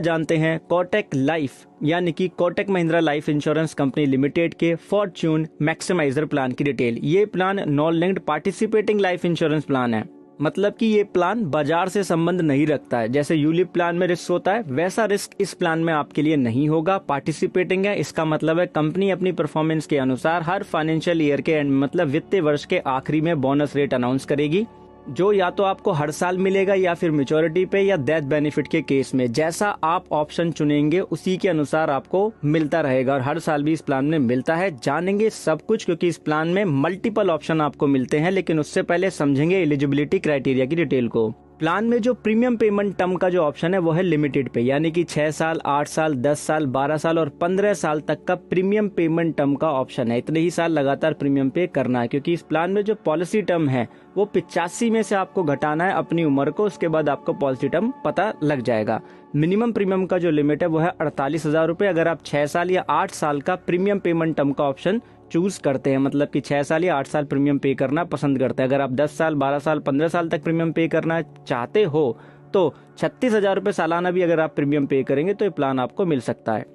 जानते हैं कोटक लाइफ यानी कि Kotak Mahindra life insurance company limited के फॉर्च्यून मैक्सिमाइजर प्लान की डिटेल। ये plan non linked participating life insurance plan है। मतलब कि ये प्लान बाजार से संबंध नहीं रखता है। जैसे यूलिप प्लान में रिस्क होता है वैसा रिस्क इस प्लान में आपके लिए नहीं होगा। पार्टिसिपेटिंग है, इसका मतलब है कंपनी अपनी परफॉर्मेंस के अनुसार हर फाइनेंशियल ईयर के एंड मतलब वित्तीय वर्ष के आखिरी में बोनस रेट अनाउंस करेगी, जो या तो आपको हर साल मिलेगा या फिर मैच्योरिटी पे या डेथ बेनिफिट के केस में। जैसा आप ऑप्शन चुनेंगे उसी के अनुसार आपको मिलता रहेगा और हर साल भी इस प्लान में मिलता है। जानेंगे सब कुछ क्योंकि इस प्लान में मल्टीपल ऑप्शन आपको मिलते हैं, लेकिन उससे पहले समझेंगे एलिजिबिलिटी क्राइटेरिया की डिटेल को। प्लान में जो प्रीमियम पेमेंट टर्म का जो ऑप्शन है वो है लिमिटेड पे, यानी कि 6 साल, 8 साल, 10 साल, 12 साल और 15 साल तक का प्रीमियम पेमेंट टर्म का ऑप्शन है। इतने ही साल लगातार प्रीमियम पे करना है क्योंकि इस प्लान में जो पॉलिसी टर्म है वो 85 में से आपको घटाना है अपनी उम्र को, उसके बाद आपको पॉलिसी टर्म पता लग जाएगा। मिनिमम प्रीमियम का जो लिमिट है वो है 48,000 रुपए अगर आप 6 साल या 8 साल का प्रीमियम पेमेंट टर्म का ऑप्शन चूज करते हैं, मतलब कि 6 साल या 8 साल प्रीमियम पे करना पसंद करते हैं। अगर आप 10 साल, 12 साल, 15 साल तक प्रीमियम पे करना चाहते हो तो 36,000 रुपए सालाना भी अगर आप प्रीमियम पे करेंगे तो ये प्लान आपको मिल सकता है।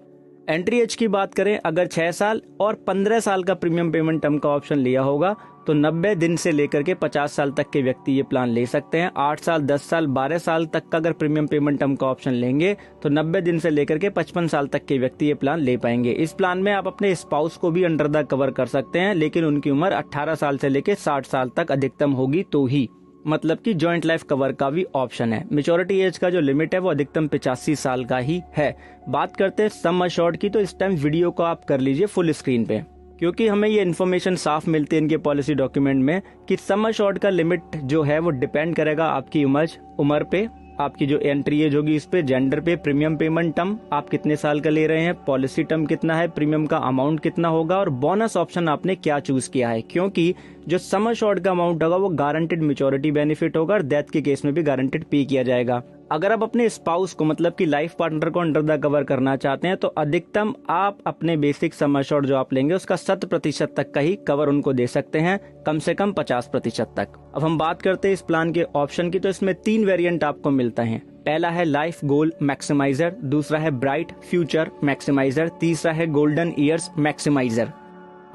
एंट्री एज की बात करें, अगर 6 साल और 15 साल का प्रीमियम पेमेंट टर्म का ऑप्शन लिया होगा तो 90 दिन से लेकर के 50 साल तक के व्यक्ति ये प्लान ले सकते हैं। 8 साल, 10 साल, 12 साल तक का अगर प्रीमियम पेमेंट टर्म का ऑप्शन लेंगे तो 90 दिन से लेकर के 55 साल तक के व्यक्ति ये प्लान ले पाएंगे। इस प्लान में आप अपने स्पाउस को भी अंडर द कवर कर सकते हैं, लेकिन उनकी उम्र 18 साल से लेकर 60 साल तक अधिकतम होगी तो ही, मतलब कि जॉइंट लाइफ कवर का भी ऑप्शन है। मैच्योरिटी एज का जो लिमिट है वो अधिकतम 85 साल का ही है। बात करते हैं सम अश्योर्ड की, तो इस टाइम वीडियो को आप कर लीजिए फुल स्क्रीन पे क्योंकि हमें ये इन्फॉर्मेशन साफ मिलती है इनके पॉलिसी डॉक्यूमेंट में कि सम अश्योर्ड का लिमिट जो है वो डिपेंड करेगा आपकी उम्र पे, आपकी जो एंट्री एज होगी इस पे, जेंडर पे, प्रीमियम पेमेंट टर्म आप कितने साल का ले रहे हैं, पॉलिसी टर्म कितना है, प्रीमियम का अमाउंट कितना होगा और बोनस ऑप्शन आपने क्या चूज किया है। क्योंकि जो सम अश्योर्ड का अमाउंट होगा वो गारंटेड मैच्योरिटी बेनिफिट होगा और डेथ के केस में भी गारंटेड पे किया जाएगा। अगर आप अपने स्पाउस को मतलब कि लाइफ पार्टनर को अंडर द कवर करना चाहते हैं तो अधिकतम आप अपने बेसिक सम अश्योर्ड जो आप लेंगे उसका 100% तक का ही कवर उनको दे सकते हैं, कम से कम 50% तक। अब हम बात करते हैं इस प्लान के ऑप्शन की, तो इसमें 3 वेरिएंट आपको मिलता है। पहला है लाइफ गोल मैक्सिमाइजर, दूसरा है ब्राइट फ्यूचर मैक्सिमाइजर, तीसरा है गोल्डन ईयर्स मैक्सिमाइजर।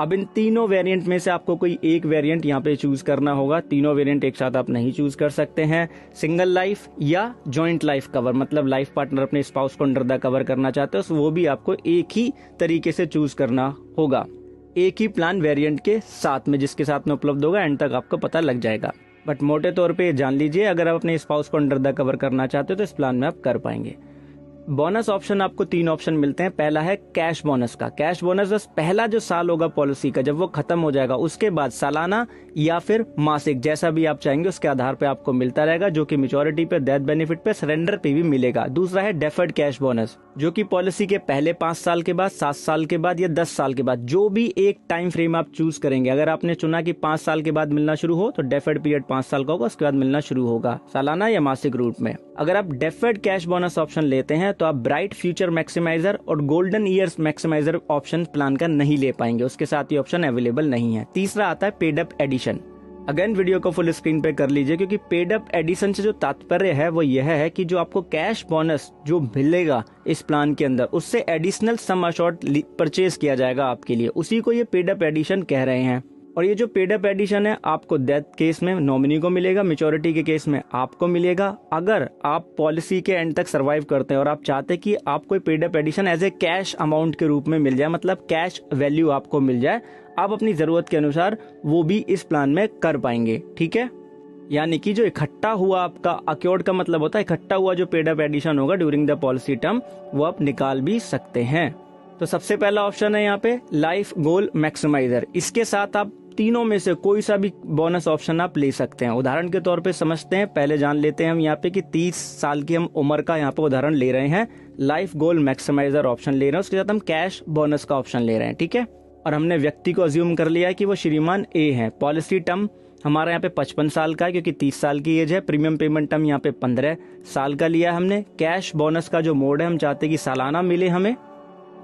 अब इन तीनों वेरिएंट में से आपको कोई एक वेरिएंट यहाँ पे चूज करना होगा। तीनों वेरिएंट एक साथ आप नहीं चूज कर सकते हैं। सिंगल लाइफ या जॉइंट लाइफ कवर, मतलब लाइफ पार्टनर अपने स्पाउस को अंडर द कवर करना चाहते हो वो भी आपको एक ही तरीके से चूज करना होगा, एक ही प्लान वेरिएंट के साथ में, जिसके साथ में उपलब्ध होगा एंड तक आपको पता लग जाएगा। बट मोटे तौर पे जान लीजिए अगर आप अपने स्पाउस को अंडर द कवर करना चाहते हो तो इस प्लान में आप कर पाएंगे। बोनस ऑप्शन आपको 3 ऑप्शन मिलते हैं। पहला है कैश बोनस का। कैश बोनस बस पहला जो साल होगा पॉलिसी का जब वो खत्म हो जाएगा उसके बाद सालाना या फिर मासिक जैसा भी आप चाहेंगे उसके आधार पे आपको मिलता रहेगा, जो कि मैच्योरिटी पे, डेथ बेनिफिट पे, सरेंडर पे भी मिलेगा। दूसरा है डेफर्ड कैश बोनस, जो कि पॉलिसी के पहले 5 साल के बाद, 7 साल के बाद या 10 साल के बाद जो भी एक टाइम फ्रेम आप चूज करेंगे। अगर आपने चुना कि 5 साल के बाद मिलना शुरू हो तो डेफर्ड पीरियड 5 साल का होगा, उसके बाद मिलना शुरू होगा सालाना या मासिक रूप में। अगर आप डेफर्ड कैश बोनस ऑप्शन लेते हैं तो आप ब्राइट फ्यूचर मैक्सिमाइजर और golden years maximiser option plan का नहीं ले पाएंगे, उसके साथ ये ऑप्शन अवेलेबल नहीं है। तीसरा आता है paid up addition. Again video को फुल स्क्रीन पे कर लीजिए क्योंकि पेड अप एडिशन से जो तात्पर्य है वो यह है कि जो आपको कैश बोनस जो मिलेगा इस प्लान के अंदर उससे एडिशनल सम अश्योर्ड परचेज किया जाएगा आपके लिए, उसी को ये पेड अप एडिशन कह रहे हैं। और ये जो पेड अप एडिशन है आपको डेथ केस में नॉमिनी को मिलेगा, मैच्योरिटी के केस में आपको मिलेगा। अगर आप पॉलिसी के एंड तक सरवाइव करते हैं और आप चाहते कि आपको paid up addition as a cash amount के रूप में मिल जाए, मतलब कैश वैल्यू आपको मिल जाए, आप अपनी जरूरत के अनुसार वो भी इस प्लान में कर पाएंगे। ठीक है, यानी कि जो इकट्ठा हुआ आपका अक्योर्ड का मतलब होता है इकट्ठा हुआ जो पेड अप एडिशन होगा ड्यूरिंग द पॉलिसी टर्म वो आप निकाल भी सकते हैं। तो सबसे पहला ऑप्शन है यहाँ पे लाइफ गोल मैक्सिमाइजर। इसके साथ आप तीनों में से कोई सा भी बोनस ऑप्शन आप ले सकते हैं। उदाहरण के तौर पे समझते हैं, पहले जान लेते हैं हम यहाँ पे कि 30 साल की हम उम्र का यहाँ पे उदाहरण ले रहे हैं, लाइफ गोल मैक्सिमाइजर ऑप्शन ले रहे हैं, उसके साथ हम कैश बोनस का ऑप्शन ले रहे हैं। ठीक है, और हमने व्यक्ति को अज्यूम कर लिया है कि वो श्रीमान ए है। पॉलिसी टर्म हमारा यहाँ पे 55 साल का है क्योंकि 30 साल की एज है। प्रीमियम पेमेंट टर्म यहाँ पे 15 साल का लिया हमने। कैश बोनस का जो मोड है हम चाहते हैं कि सालाना मिले हमें,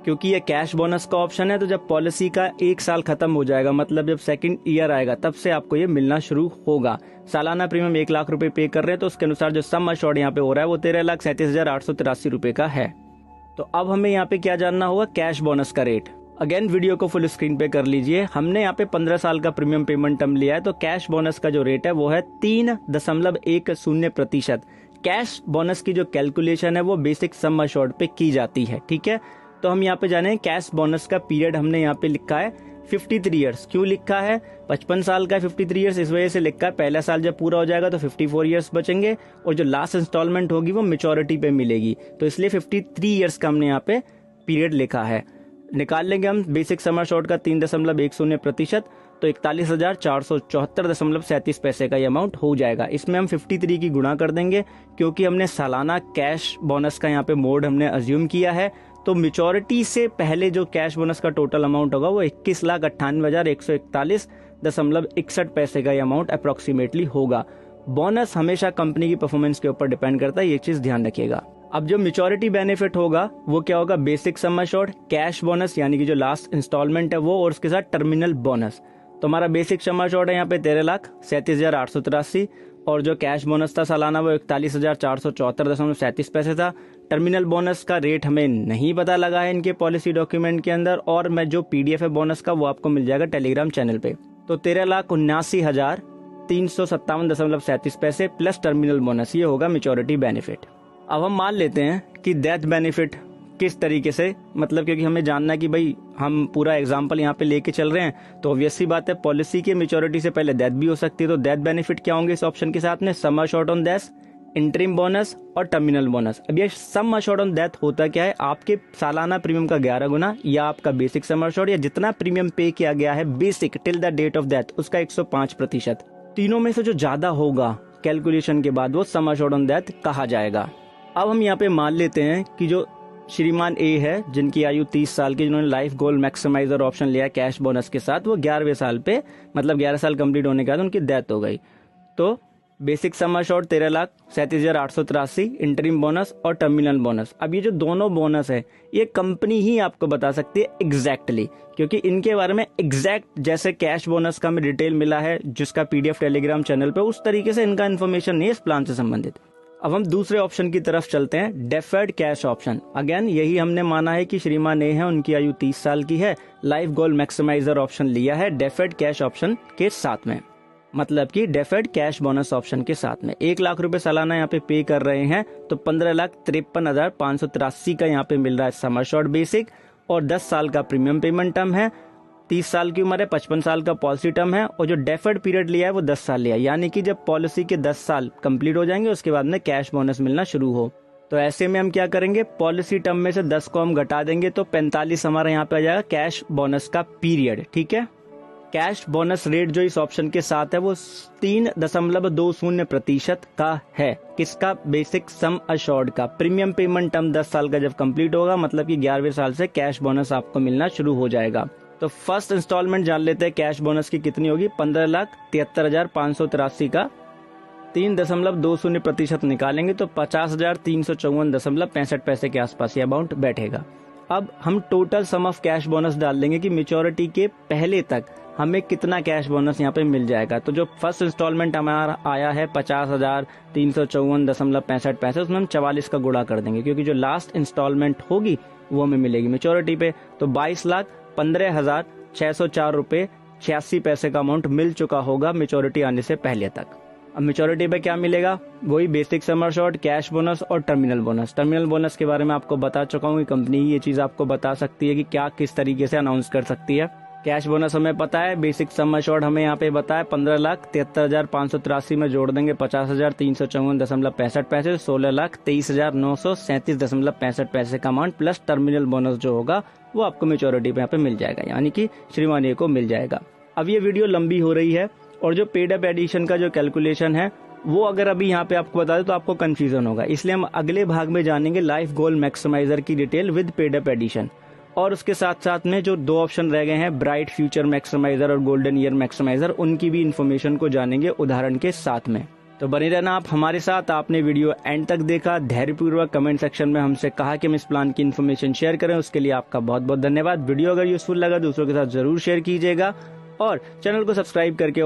क्योंकि ये कैश बोनस का ऑप्शन है, तो जब पॉलिसी का 1 साल खत्म हो जाएगा, मतलब जब सेकंड ईयर आएगा, तब से आपको ये मिलना शुरू होगा। सालाना प्रीमियम 1 लाख रुपए पे कर रहे हैं, तो उसके अनुसार जो सम अश्योर्ड यहाँ पे हो रहा है वो 13,37,883 रुपए का है। तो अब हमें यहाँ पे क्या जानना होगा, कैश बोनस का रेट। अगेन वीडियो को फुल स्क्रीन पे कर लीजिए। हमने यहाँ पे 15 साल का प्रीमियम पेमेंट टर्म लिया है, तो कैश बोनस का जो रेट है वो है 3.10%। कैश बोनस की जो कैलकुलेशन है वो बेसिक सम अश्योर्ड पे की जाती है, ठीक है। तो हम यहाँ पे जाने, कैश बोनस का पीरियड हमने यहाँ पे लिखा है 53 ईयर्स। क्यों लिखा है, 55 साल का 53 ईयर्स इस वजह से लिखा है, पहला साल जब पूरा हो जाएगा तो 54 ईयर्स बचेंगे और जो लास्ट इंस्टॉलमेंट होगी वो मैच्योरिटी पे मिलेगी, तो इसलिए 53 ईयर्स का हमने यहाँ पे पीरियड लिखा है। निकाल लेंगे हम बेसिक सम अश्योर्ड का 3.10%, तो 41,474.37 पैसे का ये अमाउंट हो जाएगा। इसमें हम 53 की गुणा कर देंगे, क्योंकि हमने सालाना कैश बोनस का यहाँ पे मोड हमने अज्यूम किया है। तो मैच्योरिटी से पहले जो कैश बोनस का टोटल अमाउंट होगा वो 21,98,141.61 पैसे का ये अमाउंट अप्रोक्सीमेटली होगा। बोनस हमेशा कंपनी की परफॉर्मेंस के ऊपर डिपेंड करता है, ये चीज ध्यान रखिएगा। अब जो मैच्योरिटी बेनिफिट होगा वो क्या होगा, basic sum assured, cash bonus यानी कि जो लास्ट इंस्टॉलमेंट है वो, और उसके साथ टर्मिनल बोनस। तो हमारा बेसिक सम अश्योर्ड है यहाँ पे 13,37,883, और जो कैश बोनस था सालाना वो 41,474.37 पैसे था। टर्मिनल बोनस का रेट हमें नहीं पता लगा है इनके पॉलिसी डॉक्यूमेंट के अंदर, और मैं जो PDF है बोनस का वो आपको मिल जाएगा टेलीग्राम चैनल पे। तो 13,79,357.37 पैसे प्लस टर्मिनल बोनस, ये होगा मैच्योरिटी बेनिफिट। अब हम मान लेते हैं कि डेथ बेनिफिट किस तरीके से, मतलब क्योंकि हमें जानना है कि भाई हम पूरा एग्जांपल यहाँ पे लेके चल रहे हैं, तो ऑब्वियस सी बात है पॉलिसी की मैच्योरिटी से पहले डेथ भी हो सकती है। तो डेथ बेनिफिट क्या होंगे इस ऑप्शन के साथ में, sum assured on death, interim bonus और टर्मिनल बोनस। अब ये सम अश्योर्ड ऑन डेथ होता क्या है, आपके सालाना प्रीमियम का 11 गुना या आपका बेसिक सम अश्योर्ड या जितना प्रीमियम पे किया गया है basic till the date of death उसका 105%, तीनों में से जो ज्यादा होगा कैलकुलेशन के बाद वो सम अश्योर्ड ऑन डेथ कहा जाएगा। अब हम यहाँ पे मान लेते हैं कि जो श्रीमान ए है, जिनकी आयु 30 साल की, जिन्होंने लाइफ गोल मैक्सिमाइजर ऑप्शन लिया कैश बोनस के साथ, वो 11वें साल पे, मतलब 11 साल कंप्लीट होने के बाद उनकी डेथ हो गई। तो basic sum assured 13,37,883, interim bonus और टर्मिनल बोनस। अब ये जो दोनों बोनस है ये कंपनी ही आपको बता सकती है एग्जैक्टली, क्योंकि इनके बारे में एग्जैक्ट जैसे कैश बोनस का हमें डिटेल मिला है जिसका PDF टेलीग्राम चैनल पे, उस तरीके से इनका इन्फॉर्मेशन नहीं है इस प्लान से संबंधित। अब हम दूसरे ऑप्शन की तरफ चलते हैं, डेफर्ड कैश ऑप्शन। अगेन यही हमने माना है कि श्रीमान ए है, उनकी आयु 30 साल की है, लाइफ गोल मैक्सिमाइजर ऑप्शन लिया है डेफर्ड कैश ऑप्शन के साथ में, मतलब कि डेफर्ड कैश बोनस ऑप्शन के साथ में 1 लाख रुपए सालाना यहाँ पे पे कर रहे हैं, तो 15,53,583 का यहाँ पे मिल रहा है सम अश्योर्ड बेसिक, और 10 साल का प्रीमियम पेमेंट टर्म है, 30 साल की उम्र है, 55 साल का पॉलिसी टर्म है, और जो डेफर्ड पीरियड लिया है वो 10 साल लिया है, यानी कि जब पॉलिसी के 10 साल कंप्लीट हो जाएंगे उसके बाद में कैश बोनस मिलना शुरू हो। तो ऐसे में हम क्या करेंगे, पॉलिसी टर्म में से 10 को हम घटा देंगे, तो 45 हमारा यहाँ पे आ जाएगा कैश बोनस का पीरियड, ठीक है। कैश बोनस रेट जो इस ऑप्शन के साथ है वो 3.20% का है, किसका, बेसिक सम अश्योर्ड का। प्रीमियम पेमेंट टर्म 10 साल का जब कंप्लीट होगा, मतलब कि 11वें साल से कैश बोनस आपको मिलना शुरू हो जाएगा। तो फर्स्ट इंस्टॉलमेंट जान लेते हैं कैश बोनस की कितनी होगी, 15,73,583 का 3.20% निकालेंगे तो 50,354.65 पैसे के आसपास ये अमाउंट बैठेगा। अब हम total sum of cash bonus डाल देंगे कि मैच्योरिटी के पहले तक हमें कितना कैश बोनस यहाँ पे मिल जाएगा। तो जो फर्स्ट इंस्टॉलमेंट हमारा आया है 50,354.65 पैसे, उसमें हम 44 का गुणा कर देंगे, क्योंकि जो लास्ट इंस्टॉलमेंट होगी वो हमें मिलेगी मैच्योरिटी पे। तो 22,15,604 रुपए 86 पैसे का अमाउंट मिल चुका होगा मैच्योरिटी आने से पहले तक। अब मैच्योरिटी पे क्या मिलेगा, वही basic sum assured, cash bonus और टर्मिनल बोनस। टर्मिनल बोनस के बारे में आपको बता चुका हूँ कि कंपनी ही ये चीज आपको बता सकती है कि क्या किस तरीके से अनाउंस कर सकती है। कैश बोनस हमें पता है, बेसिक सम अश्योर्ड हमें यहाँ पे बताया 15,73,583 में जोड़ देंगे 50,354.65 पैसे, 16,23,937.65 पैसे का अमाउंट प्लस टर्मिनल बोनस जो होगा वो आपको मैच्योरिटी पे यहाँ पे मिल जाएगा, यानी कि श्रीमान ए को मिल जाएगा। अब ये वीडियो लंबी हो रही है और जो पेड अप एडिशन का जो कैलकुलेशन है वो अगर अभी यहाँ पे आपको बता दे तो आपको कंफ्यूजन होगा, इसलिए हम अगले भाग में जानेंगे लाइफ गोल मैक्सिमाइजर की detail with paid up addition. और उसके साथ साथ में जो 2 ऑप्शन रह गए हैं, ब्राइट फ्यूचर मैक्सिमाइजर और गोल्डन ईयर मैक्सिमाइजर, उनकी भी इंफॉर्मेशन को जानेंगे उदाहरण के साथ में। तो बने रहना आप हमारे साथ। आपने वीडियो एंड तक देखा, धैर्यपूर्वक कमेंट सेक्शन में हमसे कहा कि हम इस प्लान की इन्फॉर्मेशन शेयर करें, उसके लिए आपका बहुत बहुत धन्यवाद। वीडियो अगर यूजफुल लगा दूसरों के साथ जरूर शेयर कीजिएगा और चैनल को सब्सक्राइब करके